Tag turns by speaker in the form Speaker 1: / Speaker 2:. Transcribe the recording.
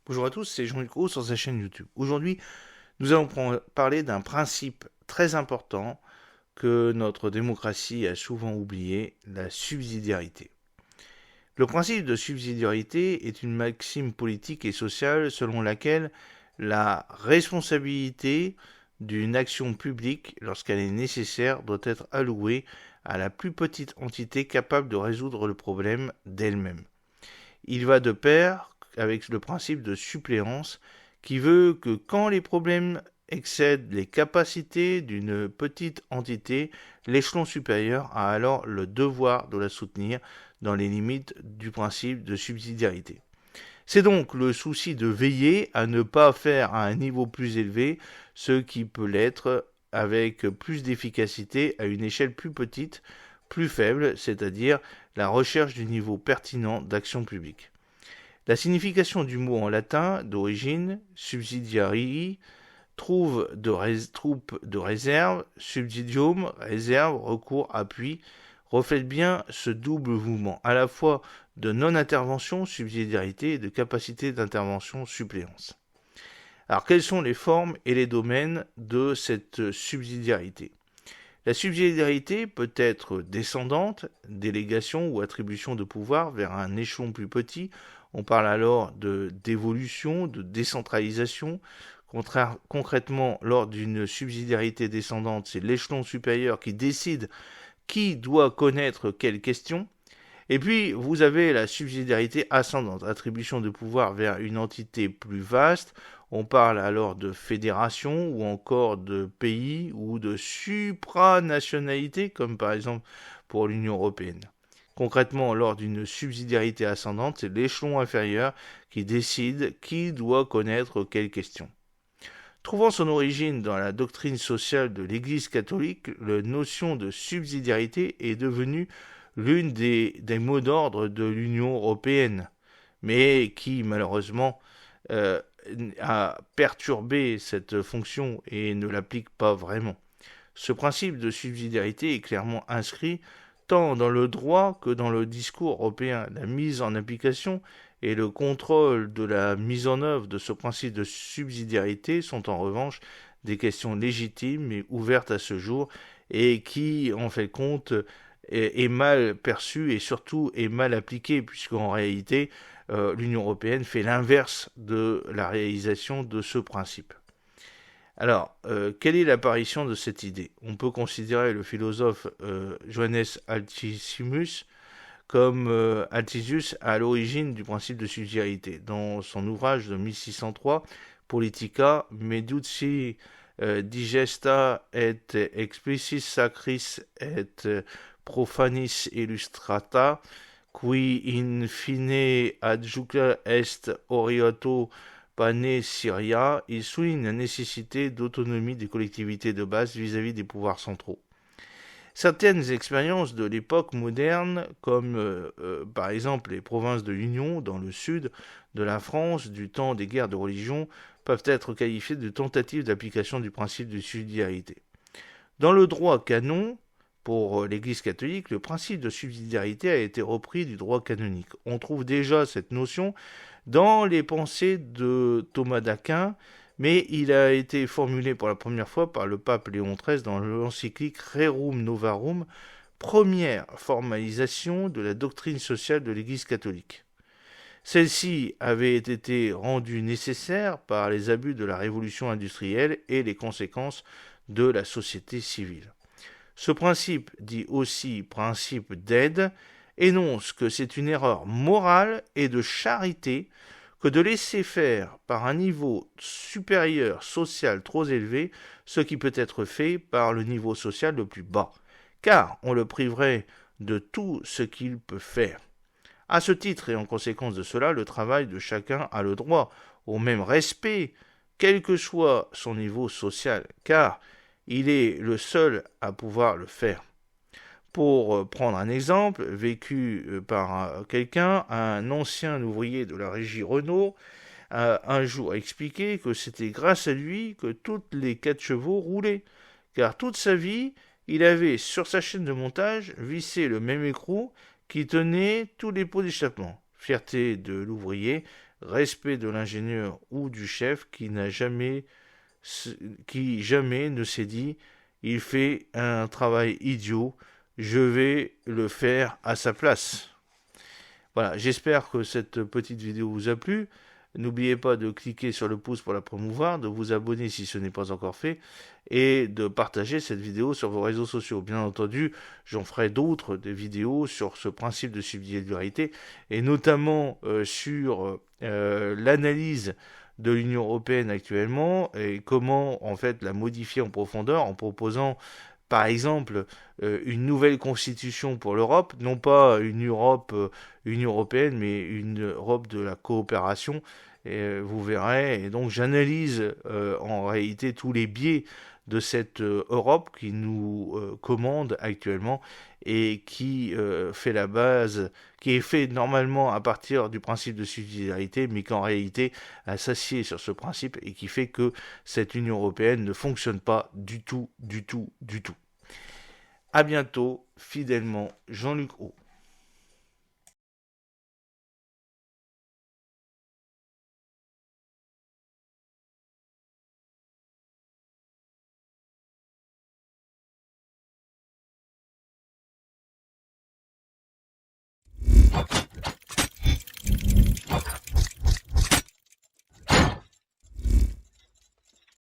Speaker 1: Bonjour à tous, c'est Jean-Luc Roux sur sa chaîne YouTube. Aujourd'hui, nous allons parler d'un principe très important que notre démocratie a souvent oublié, la subsidiarité. Le principe de subsidiarité est une maxime politique et sociale selon laquelle la responsabilité d'une action publique, lorsqu'elle est nécessaire, doit être allouée à la plus petite entité capable de résoudre le problème d'elle-même. Il va de pair avec le principe de suppléance qui veut que quand les problèmes excèdent les capacités d'une petite entité, l'échelon supérieur a alors le devoir de la soutenir dans les limites du principe de subsidiarité. C'est donc le souci de veiller à ne pas faire à un niveau plus élevé ce qui peut l'être avec plus d'efficacité à une échelle plus petite, plus faible, c'est-à-dire la recherche du niveau pertinent d'action publique. La signification du mot en latin, d'origine subsidiarii, troupe de réserve, subsidium, réserve, recours, appui, reflète bien ce double mouvement, à la fois de non-intervention, subsidiarité, et de capacité d'intervention, suppléance. Alors, quelles sont les formes et les domaines de cette subsidiarité ? La subsidiarité peut être descendante, délégation ou attribution de pouvoir vers un échelon plus petit. On parle alors de d'évolution, de décentralisation. Concrètement, lors d'une subsidiarité descendante, c'est l'échelon supérieur qui décide qui doit connaître quelle question. Et puis, vous avez la subsidiarité ascendante, attribution de pouvoir vers une entité plus vaste. On parle alors de fédération ou encore de pays ou de supranationalité, comme par exemple pour l'Union européenne. Concrètement, lors d'une subsidiarité ascendante, c'est l'échelon inférieur qui décide qui doit connaître quelle question. Trouvant son origine dans la doctrine sociale de l'Église catholique, la notion de subsidiarité est devenue l'une des mots d'ordre de l'Union européenne, mais qui malheureusement euh, a perturbé cette fonction et ne l'applique pas vraiment. Ce principe de subsidiarité est clairement inscrit tant dans le droit que dans le discours européen. La mise en application et le contrôle de la mise en œuvre de ce principe de subsidiarité sont en revanche des questions légitimes et ouvertes à ce jour et qui, en fait compte, est mal perçue et surtout est mal appliquée puisqu'en réalité, l'Union européenne fait l'inverse de la réalisation de ce principe. Alors, quelle est l'apparition de cette idée ? On peut considérer le philosophe Johannes Altissimus comme Altisius à l'origine du principe de subsidiarité. Dans son ouvrage de 1603, Politica, Meduci digesta et explicis sacris et profanis illustrata, qui in fine adjuga est oriato pane Syria, il souligne la nécessité d'autonomie des collectivités de base vis-à-vis des pouvoirs centraux. Certaines expériences de l'époque moderne, comme par exemple les provinces de l'Union dans le sud de la France du temps des guerres de religion, peuvent être qualifiées de tentatives d'application du principe de subsidiarité. Dans le droit canon, pour l'Église catholique, le principe de subsidiarité a été repris du droit canonique. On trouve déjà cette notion dans les pensées de Thomas d'Aquin, mais il a été formulé pour la première fois par le pape Léon XIII dans l'encyclique Rerum Novarum, première formalisation de la doctrine sociale de l'Église catholique. Celle-ci avait été rendue nécessaire par les abus de la révolution industrielle et les conséquences de la société civile. Ce principe, dit aussi principe d'aide, énonce que c'est une erreur morale et de charité que de laisser faire par un niveau supérieur social trop élevé ce qui peut être fait par le niveau social le plus bas, car on le priverait de tout ce qu'il peut faire. À ce titre et en conséquence de cela, le travail de chacun a le droit au même respect, quel que soit son niveau social, car il est le seul à pouvoir le faire. Pour prendre un exemple vécu par quelqu'un, un ancien ouvrier de la régie Renault a un jour expliqué que c'était grâce à lui que toutes les 4 chevaux roulaient, car toute sa vie, il avait sur sa chaîne de montage vissé le même écrou qui tenait tous les pots d'échappement. Fierté de l'ouvrier, respect de l'ingénieur ou du chef qui jamais ne s'est dit il fait un travail idiot, je vais le faire à sa place. Voilà, j'espère que cette petite vidéo vous a plu. N'oubliez pas de cliquer sur le pouce pour la promouvoir, de vous abonner si ce n'est pas encore fait, et de partager cette vidéo sur vos réseaux sociaux. Bien entendu, j'en ferai d'autres, des vidéos sur ce principe de subsidiarité, et notamment sur l'analyse de l'Union européenne actuellement, et comment en fait la modifier en profondeur en proposant par exemple une nouvelle constitution pour l'Europe, non pas une Europe, Union européenne, mais une Europe de la coopération. Et vous verrez, et donc j'analyse en réalité tous les biais de cette Europe qui nous commande actuellement et qui fait la base, qui est fait normalement à partir du principe de subsidiarité, mais qu'en réalité s'assied sur ce principe et qui fait que cette Union européenne ne fonctionne pas du tout, du tout, du tout. À bientôt, fidèlement, Jean-Luc Haut.